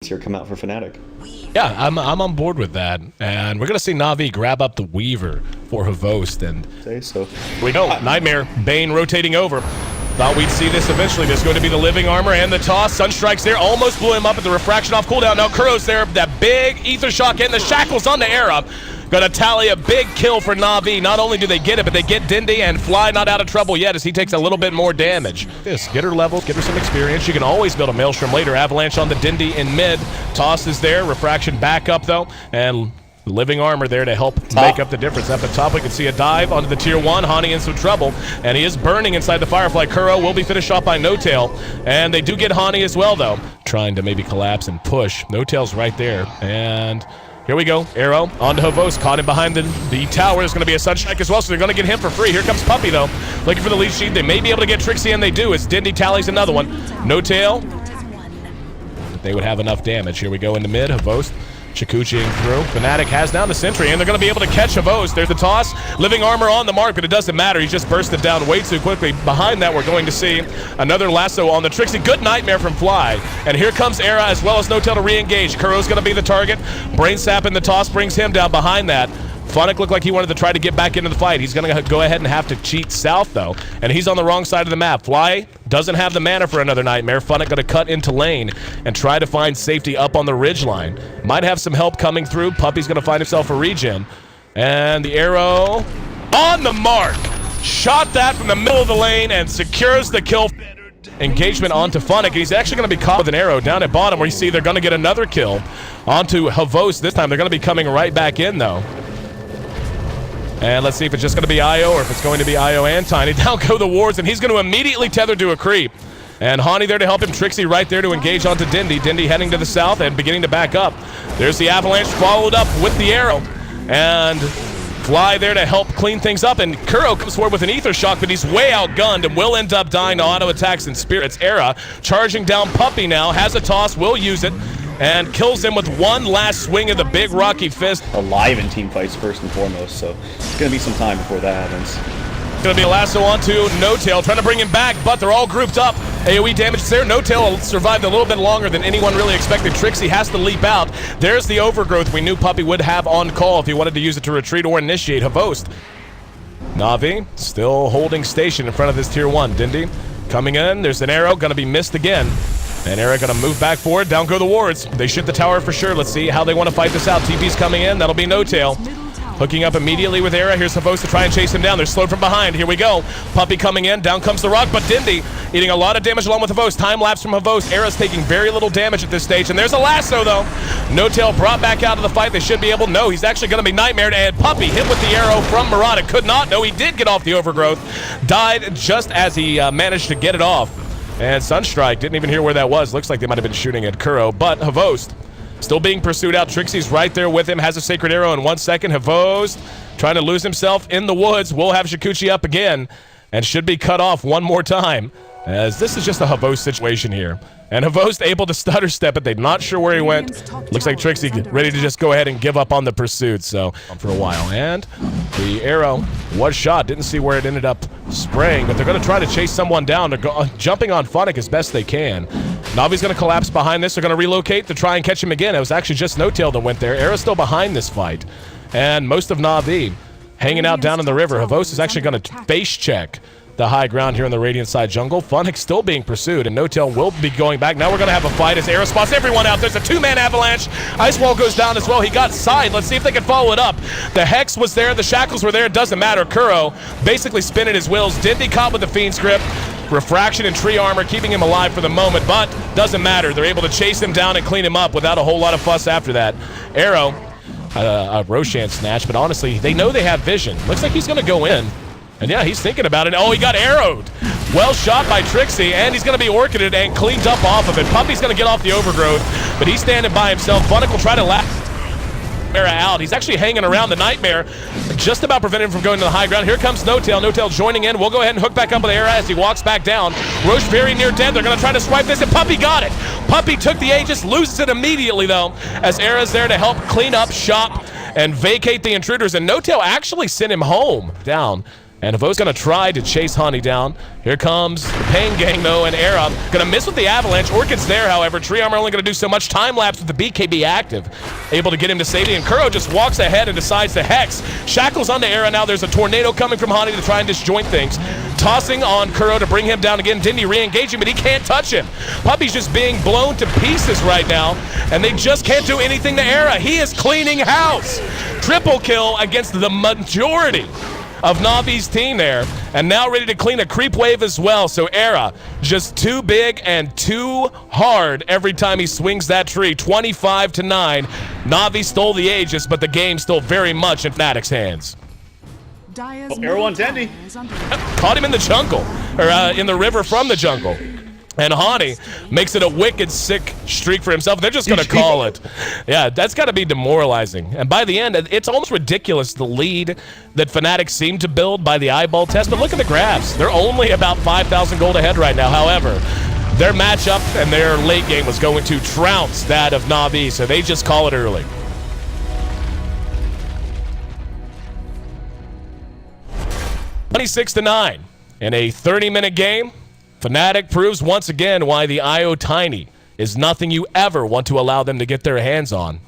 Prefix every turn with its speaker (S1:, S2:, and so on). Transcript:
S1: here come out for Fnatic.
S2: Yeah, I'm on board with that. And we're going to see Navi grab up the Weaver for Havost. And
S1: Say so.
S2: here we go. Nightmare, Bane rotating over. Thought we'd see this eventually. There's going to be the living armor and the toss. Sunstrike's there. Almost blew him up at the refraction off cooldown. Now Kuro's there. That big ether shock getting the shackles on the Era. Gonna tally a big kill for Navi. Not only do they get it, but they get Dindy, and Fly not out of trouble yet as he takes a little bit more damage. Get her levels, get her some experience. You can always build a Maelstrom later. Avalanche on the Dindy in mid. Toss is there. Refraction back up though. And living armor there to help make up the difference. Up at top, we can see a dive onto the tier 1. Hani in some trouble, and he is burning inside the Firefly. Kuro will be finished off by No Tail, and they do get Hani as well, though. Trying to maybe collapse and push. No Tail's right there, and here we go. Arrow onto Havost, caught him behind the tower. There's going to be a Sunstrike as well, so they're going to get him for free. Here comes Puppey, though, looking for the lead sheet. They may be able to get Trixie, and they do, as Dindy tallies another one. No Tail. They would have enough damage. Here we go into mid. Havost Chikuchiing through. Fnatic has down the sentry, and they're going to be able to catch Havost. There's the toss. Living armor on the mark, but it doesn't matter. He just bursted down way too quickly. Behind that, we're going to see another lasso on the Trixie. Good nightmare from Fly. And here comes Era as well as No Tail to re-engage. Kuro's going to be the target. Brain Sap in the toss brings him down behind that. Fnatic looked like he wanted to try to get back into the fight. He's going to go ahead and have to cheat south, though. And he's on the wrong side of the map. Fly doesn't have the mana for another nightmare. Fnatic going to cut into lane and try to find safety up on the ridge line. Might have some help coming through. Puppey's going to find himself a regen. And the arrow on the mark. Shot that from the middle of the lane and secures the kill. Engagement onto Fnatic, and he's actually going to be caught with an arrow down at bottom where you see they're going to get another kill onto Havost. This time they're going to be coming right back in, though. And let's see if it's just going to be Io or if it's going to be Io and Tiny. Down go the wards, and he's going to immediately tether to a creep. And Hani there to help him. Trixie right there to engage onto Dindy. Dindy heading to the south and beginning to back up. There's the Avalanche followed up with the arrow. And Fly there to help clean things up. And Kuro comes forward with an ether shock, but he's way outgunned and will end up dying to auto attacks and spirits. Era charging down Puppey now. Has a toss, will use it. And kills him with one last swing of the big rocky fist.
S1: Alive in team fights first and foremost, so it's going to be some time before that happens.
S2: Going to be a lasso onto No Tail, trying to bring him back, but they're all grouped up. AoE damage there. No Tail survived a little bit longer than anyone really expected. Trixie has to leap out. There's the overgrowth we knew Puppey would have on call if he wanted to use it to retreat or initiate. Havost. Navi still holding station in front of this tier 1. Dindy coming in. There's an arrow, going to be missed again. And Era gonna move back forward. Down go the wards. They shoot the tower for sure. Let's see how they want to fight this out. TP's coming in. That'll be No Tail. Hooking up immediately with Era. Here's supposed to try and chase him down. They're slowed from behind. Here we go. Puppey coming in. Down comes the rock, but Dindy eating a lot of damage along with Havost. Time lapse from Havost. Era's taking very little damage at this stage. And there's a lasso, though. No Tail brought back out of the fight. They should be able. No, he's actually going to be nightmared. And Puppey hit with the arrow from Murata. Could not. No, he did get off the overgrowth. Died just as he managed to get it off. And Sunstrike didn't even hear where that was. Looks like they might have been shooting at Kuro, but Havost still being pursued out. Trixie's right there with him, has a sacred arrow in 1 second. Havost trying to lose himself in the woods. We'll have Chikuchi up again and should be cut off one more time, as this is just a Havost situation here. And Havost able to stutter step it. They're not sure where he went. Looks like Trixie ready to just go ahead and give up on the pursuit, so for a while. And the arrow was shot. Didn't see where it ended up spraying, but they're going to try to chase someone down. They're jumping on Fnatic as best they can. Navi's going to collapse behind this. They're going to relocate to try and catch him again. It was actually just No Tail that went there. Era's still behind this fight. And most of Navi hanging out down in the river. Havost is actually going to face check the high ground here in the Radiant side jungle. Fnatic still being pursued, and No Tail will be going back. Now we're going to have a fight as Era spots everyone out. There's a two-man avalanche. Ice Wall goes down as well. He got side. Let's see if they can follow it up. The Hex was there. The Shackles were there. It doesn't matter. Kuro basically spinning his wheels. Dindy caught with the Fiend's Grip. Refraction and tree armor keeping him alive for the moment, but doesn't matter. They're able to chase him down and clean him up without a whole lot of fuss after that. Arrow, a Roshan snatch, but honestly, they know they have vision. Looks like he's going to go in. And yeah, he's thinking about it. Oh, he got arrowed. Well shot by Trixie, and he's going to be orchided and cleaned up off of it. Puppey's going to get off the overgrowth, but he's standing by himself. Fnatic will try to lap Era out. He's actually hanging around the Nightmare, just about preventing him from going to the high ground. Here comes No Tail. No Tail joining in. We'll go ahead and hook back up with Era as he walks back down. Roche very near dead. They're going to try to swipe this, and Puppey got it. Puppey took the Aegis, loses it immediately, though, as Era's there to help clean up shop and vacate the intruders, and No Tail actually sent him home down. And Evo's going to try to chase Honey down. Here comes the Pain Gang, though, and Era. Going to miss with the Avalanche. Orchid's there, however. Tree Armor only going to do so much. Time lapse with the BKB active. Able to get him to safety, and Kuro just walks ahead and decides to Hex. Shackles onto Era. Now there's a tornado coming from Honey to try and disjoint things. Tossing on Kuro to bring him down again. Dindy re-engaging, but he can't touch him. Puppy's just being blown to pieces right now, and they just can't do anything to Era. He is cleaning house. Triple kill against the majority of Navi's team there, and now ready to clean a creep wave as well. So Era just too big and too hard every time he swings that tree. 25-9. Navi stole the Aegis, but the game still very much in Fnatic's hands.
S1: Era won Dandy.
S2: Caught him in the jungle, or in the river from the jungle. And Hani makes it a wicked sick streak for himself. They're just going to call it. Yeah, that's got to be demoralizing. And by the end, it's almost ridiculous, the lead that Fnatic seemed to build by the eyeball test. But look at the graphs. They're only about 5,000 gold ahead right now. However, their matchup and their late game was going to trounce that of Navi, so they just call it early. (26-9) in a 30-minute game. Fnatic proves once again why the IO Tiny is nothing you ever want to allow them to get their hands on.